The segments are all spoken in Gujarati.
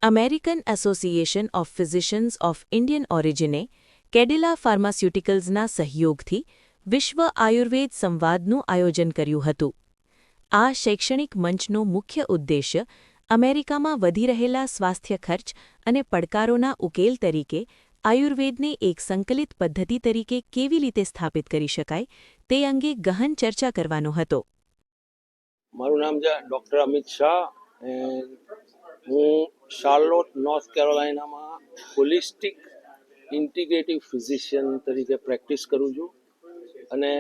American Association of Physicians of Indian ઓરિજિને કેડિલા ફાર્માસ્યુટિકલ્સના સહયોગથી વિશ્વ આયુર્વેદ સંવાદનું આયોજન કર્યું હતું. આ શૈક્ષણિક મંચનો મુખ્ય ઉદ્દેશ્ય અમેરિકામાં વધી રહેલા સ્વાસ્થ્ય ખર્ચ અને પડકારોના ઉકેલ તરીકે આયુર્વેદને એક સંકલિત પદ્ધતિ તરીકે કેવી રીતે સ્થાપિત કરી શકાય તે અંગે ગહન ચર્ચા કરવાનો હતો. મારું નામ છે ડૉક્ટર અમિત શાહ. હું શાર્લોટ નોર્થ કેરોલાઇનામાં હોલિસ્ટિક ઇન્ટિગ્રેટિવ ફિઝિશિયન તરીકે પ્રેક્ટિસ કરું છું અને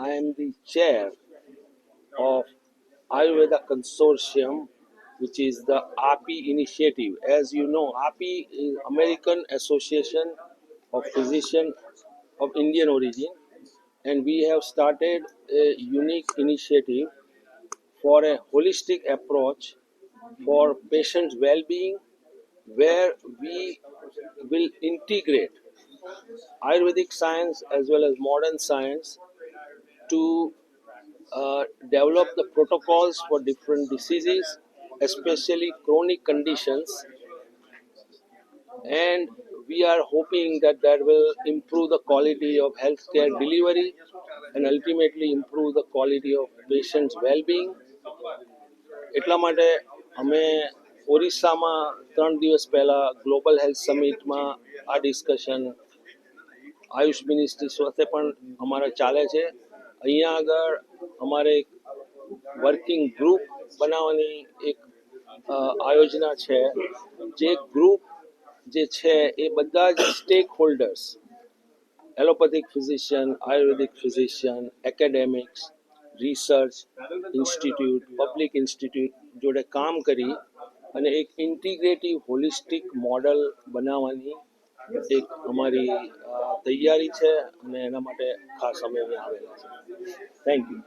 I am the chair of Ayurveda Consortium, which is the API initiative. As you know, API is American Association of Physicians of Indian origin, and we have started a unique initiative for a holistic approach for patients' well-being, where we will integrate Ayurvedic science as well as modern science to develop the protocols for different diseases, especially chronic conditions, and we are hoping that that will improve the quality of healthcare delivery and ultimately improve the quality of patients' well-being. એટલા માટે અમે ઓરિસ્સામાં 3 દિવસ પહેલાં ગ્લોબલ હેલ્થ સમિટમાં આ ડિસ્કશન આયુષ મિનિસ્ટ્રી સાથે પણ અમારા ચાલે છે. અહીંયા આગળ અમારે એક વર્કિંગ ગ્રુપ બનાવવાની એક આયોજના છે. જે ગ્રુપ જે છે એ બધા જ stakeholders, allopathic physician, Ayurvedic physician, academics, research institute, public institute જોડે કામ કરી અને એક ઇન્ટિગ્રેટિવ હોલિસ્ટિક મોડલ બનાવવાની એક અમારી તૈયારી છે અને એના માટે ખાસ અમે અહીંયા આવેલા છે. Thank you.